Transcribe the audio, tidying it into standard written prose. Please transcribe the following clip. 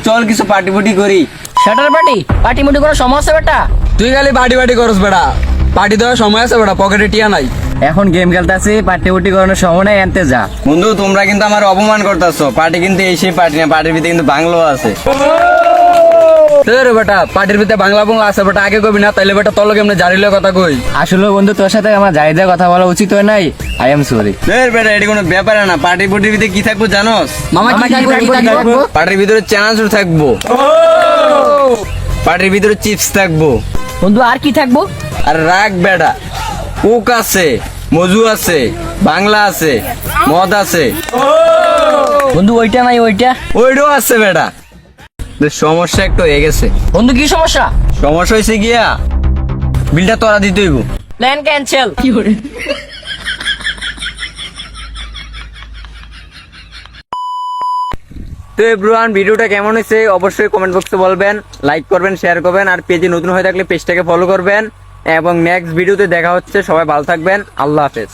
চল কিছু পার্টি ফুটি করি। শাটার পার্টি মুটি কোনো সমস্যা বেটা? তুই খালি পার্টি করস বেটা, পার্টি দেওয়ার সময় আছে বেটা, পকেটে টিয়া নাই। এখন গেম খেলতেছি, পার্টি উটি করানোর সময় নাই, আনতে যা। বন্ধু তোমরা কিন্তু আমার অপমান করতেছো, পার্টি কিন্তু এই সেই পার্টি না, পার্টির ভিতরে কিন্তু বাংলো আছে। বেটা পার্টির ভিতরে বাংলা আছে বেটা, আগে কবি না তাইলে বেটা তলকে এমনি জারিলে কথা কই। আসলে বন্ধু তোর সাথে আমার জায়দা কথা বলা উচিত হয় নাই, আই এম সরি। বেটা এটা কোনো ব্যাপার না, পার্টি ফুটির ভিতরে কি থাকবো জানোস? মামা কি থাকবো? পার্টির ভিতরে চানাচুর থাকবো, পার্টির ভিতরে চিপস থাকবো। বন্ধু আর কি থাকবো? আর রাখ বেটা, কোক আছে, মজু আছে, বাংলা আছে, মদ আছে। বন্ধু ওইটা নাই, ওইটাও আছে বেটা। সমস্যা একটু হয়ে গেছে। বন্ধু কি সমস্যা? সমস্যা হয়েছে গিয়া বিলটা তোরা দিতে হইব। Plan cancel. তো এভরিওয়ান ভিডিওটা কেমন হয়েছে অবশ্যই কমেন্ট বক্সে বলবেন, লাইক করবেন, শেয়ার করবেন, আর পেজে নতুন হয়ে থাকলে পেজটাকে ফলো করবেন। এবং নেক্সট ভিডিওতে দেখা হচ্ছে, সবাই ভালো থাকবেন, আল্লাহ হাফেজ।